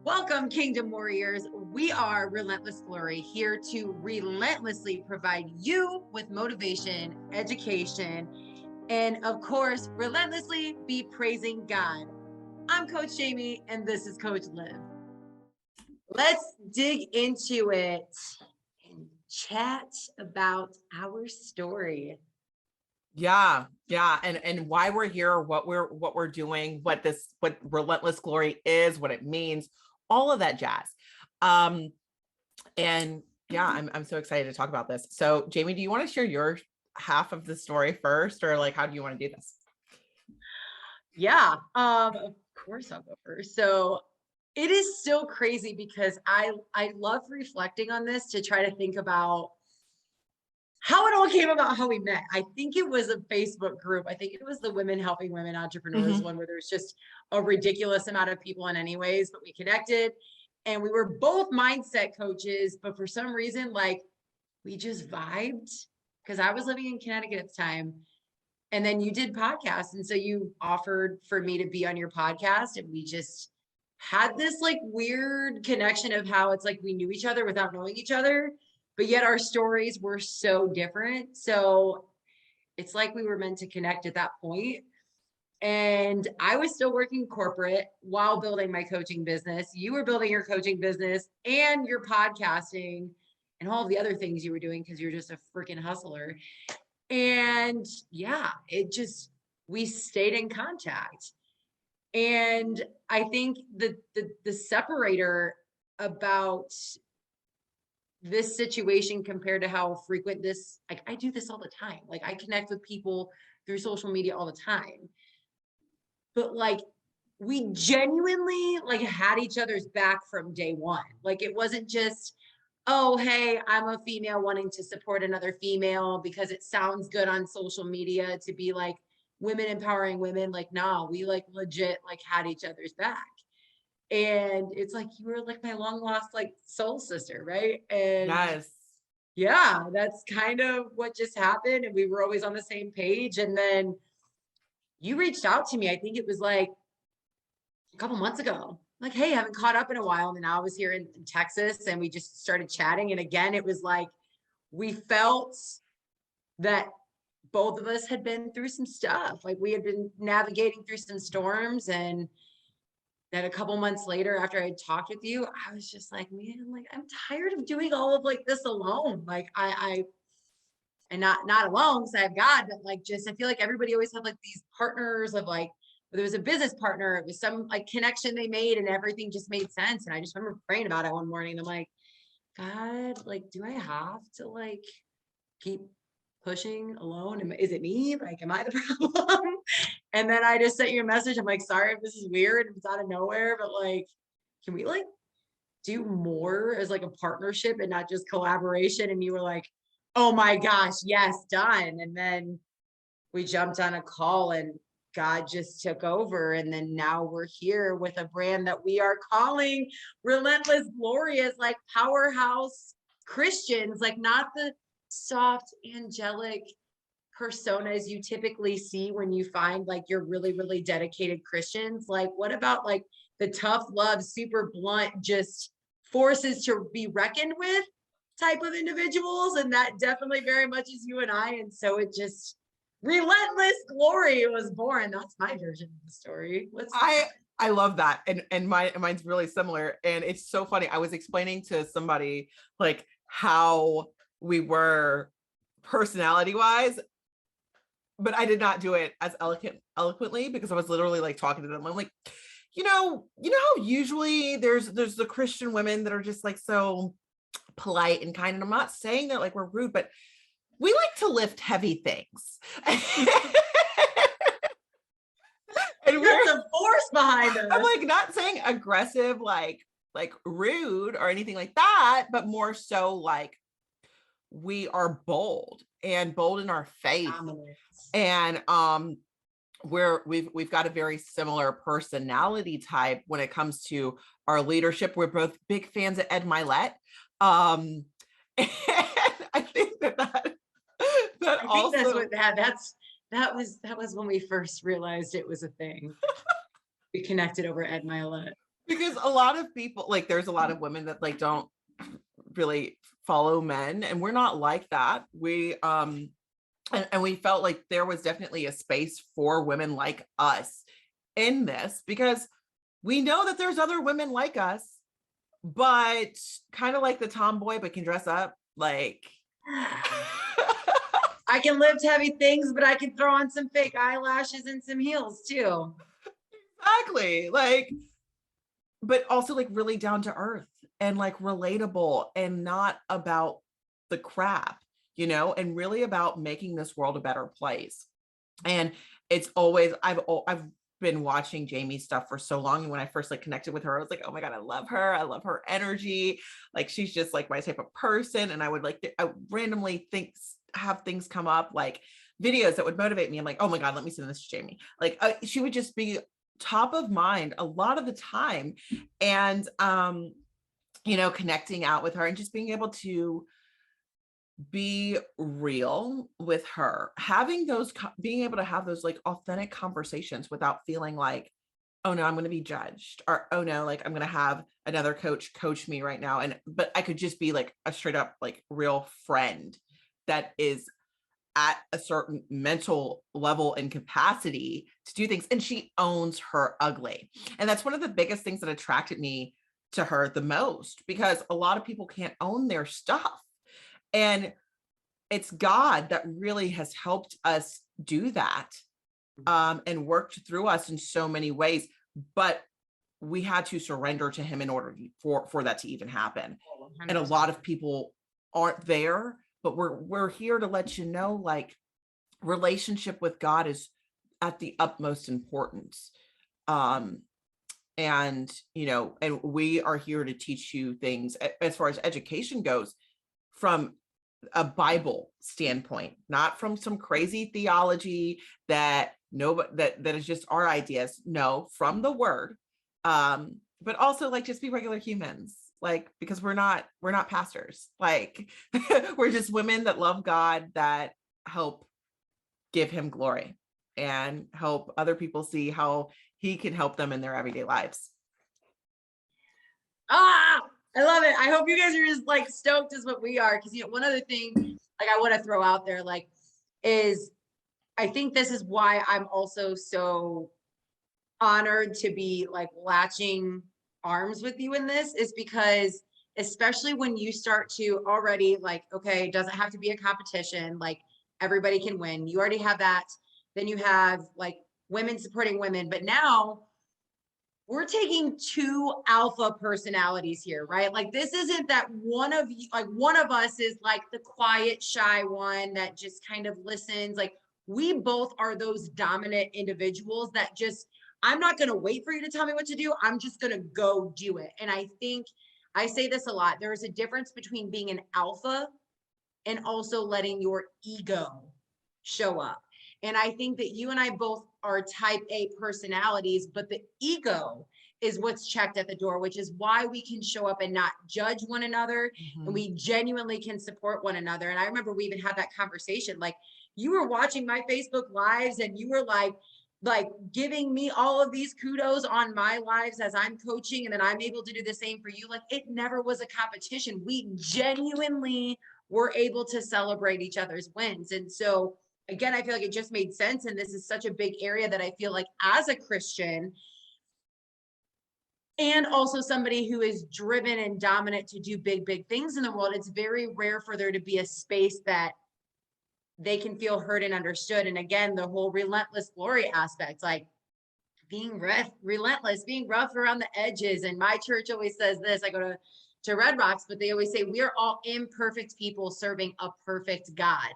Welcome, Kingdom Warriors. We are Relentless Glory, here to relentlessly provide you with motivation, education, and of course, relentlessly be praising God. I'm Coach Jamie, and this is Coach Liv. Let's dig into it and chat about our story. Yeah. And why we're here, what we're doing, what Relentless Glory is, what it means, all of that jazz. And yeah, I'm so excited to talk about this. So Jamie, do you want to share your half of the story first, or like how do you want to do this? Yeah, of course I'll go first. So it is still crazy because I love reflecting on this to try to think about how it all came about, how we met. I think it was a Facebook group. I think it was the Women Helping Women Entrepreneurs one, where there's just a ridiculous amount of people in any ways, but we connected and we were both mindset coaches, but for some reason, like we just vibed because I was living in Connecticut at the time. And then you did podcasts. And so you offered for me to be on your podcast. And we just had this like weird connection of how it's like we knew each other without knowing each other, but yet our stories were so different. So it's like we were meant to connect at that point. And I was still working corporate while building my coaching business. You were building your coaching business and your podcasting and all the other things you were doing because you're just a freaking hustler. And yeah, we stayed in contact. And I think the separator about this situation compared to how frequent this, like I do this all the time. Like I connect with people through social media all the time. But like we genuinely like had each other's back from day one. Like it wasn't just, oh, hey, I'm a female wanting to support another female because it sounds good on social media to be like women empowering women. Like, nah, we like legit like had each other's back. And it's like you were like my long lost like soul sister, right? And Yes. yeah, that's kind of what just happened. And we were always on the same page. And then you reached out to me. I think it was like a couple months ago. Like, hey, I haven't caught up in a while. And then I was here in Texas and we just started chatting. And again, it was like we felt that both of us had been through some stuff. Like we had been navigating through some storms. And then a couple months later, after I had talked with you, I was just like, man, like I'm tired of doing all of like this alone. Like and not alone because I have God, but like just I feel like everybody always had like these partners of like, there was a business partner, it was some like connection they made and everything just made sense. And I just remember praying about it one morning and I'm like, God, like, do I have to like keep pushing alone? Is it me? Like, am I the problem? And then I just sent you a message. I'm like, sorry if this is weird, if it's out of nowhere, but like, can we like do more as like a partnership and not just collaboration? And you were like, oh my gosh, yes, done. And then we jumped on a call and God just took over. And then now we're here with a brand that we are calling Relentless Glory, as like powerhouse Christians, like not the soft, angelic personas you typically see when you find like your really, really dedicated Christians. Like, what about like the tough love, super blunt, just forces to be reckoned with type of individuals? And that definitely very much is you and I. And so it just, Relentless Glory was born. That's my version of the story. I love that. And mine's really similar. And it's so funny. I was explaining to somebody like how we were personality wise, but I did not do it as eloquently because I was literally like talking to them. I'm like, you know how usually there's the Christian women that are just like so polite and kind. And I'm not saying that like we're rude, but we like to lift heavy things. And there's a force behind us. I'm like not saying aggressive, like rude or anything like that, but more so like we are bold in our faith. And we've got a very similar personality type when it comes to our leadership. We're both big fans of Ed Milet. And I think that also that's what that was when we first realized it was a thing. We connected over Ed Milet. Because a lot of people, like, there's a lot of women that like don't really follow men, and we're not like that. And we felt like there was definitely a space for women like us in this, because we know that there's other women like us, but kind of like the tomboy but can dress up like. I can lift heavy things, but I can throw on some fake eyelashes and some heels too. Exactly, like, but also like really down to earth and like relatable and not about the crap, and really about making this world a better place. And it's always, I've been watching Jamie's stuff for so long, and when I first like connected with her, I was like, oh my god, I love her energy, like she's just like my type of person. And I would I would randomly have things come up, like videos that would motivate me. I'm like, oh my god, let me send this to Jamie. Like she would just be top of mind a lot of the time. And connecting out with her and just being able to be real with her, having being able to have those like authentic conversations without feeling like, oh no, I'm going to be judged, or oh no, like I'm going to have another coach me right now. But I could just be like a straight up like real friend that is at a certain mental level and capacity to do things. And she owns her ugly. And that's one of the biggest things that attracted me to her the most, because a lot of people can't own their stuff. And it's God that really has helped us do that, and worked through us in so many ways. But we had to surrender to him in order for that to even happen. And a lot of people aren't there, but we're here to let you know, like, relationship with God is at the utmost importance. And and we are here to teach you things as far as education goes, from a Bible standpoint, not from some crazy theology that that is just our ideas. No, from the word. But also like just be regular humans, like, because we're not pastors. Like we're just women that love God, that help give him glory and help other people see how he can help them in their everyday lives. Ah, I love it. I hope you guys are as like stoked as what we are. Cause one other thing like I want to throw out there, like, is I think this is why I'm also so honored to be like latching arms with you in this, is because especially when you start to already like, okay, it doesn't have to be a competition, like everybody can win. You already have that. Then you have like women supporting women, but now we're taking two alpha personalities here, right? Like this isn't that one of you, like one of us is like the quiet, shy one that just kind of listens. Like we both are those dominant individuals that just, I'm not going to wait for you to tell me what to do. I'm just going to go do it. And I think I say this a lot. There is a difference between being an alpha and also letting your ego show up. And I think that you and I both are type A personalities, but the ego is what's checked at the door, which is why we can show up and not judge one another. Mm-hmm. And we genuinely can support one another. And I remember we even had that conversation. Like you were watching my Facebook lives and you were like giving me all of these kudos on my lives as I'm coaching, and then I'm able to do the same for you. Like it never was a competition. We genuinely were able to celebrate each other's wins. And so again, I feel like it just made sense. And this is such a big area that I feel like as a Christian and also somebody who is driven and dominant to do big, big things in the world, it's very rare for there to be a space that they can feel heard and understood. And again, the whole relentless glory aspect, like being relentless, being rough around the edges. And my church always says this, I go to Red Rocks, but they always say, we are all imperfect people serving a perfect God.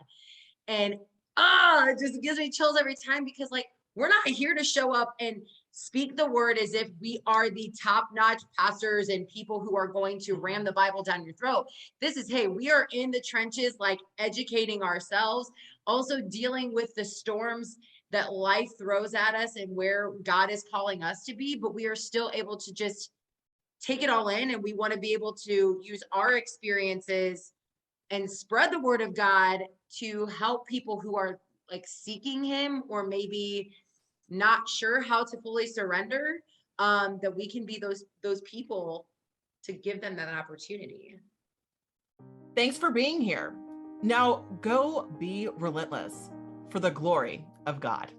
And it just gives me chills every time, because like, we're not here to show up and speak the word as if we are the top-notch pastors and people who are going to ram the Bible down your throat. This is, hey, we are in the trenches, like educating ourselves, also dealing with the storms that life throws at us and where God is calling us to be, but we are still able to just take it all in. And we want to be able to use our experiences and spread the word of God to help people who are like seeking him or maybe not sure how to fully surrender. that we can be those people to give them that opportunity. Thanks for being here. Now go be relentless for the glory of God.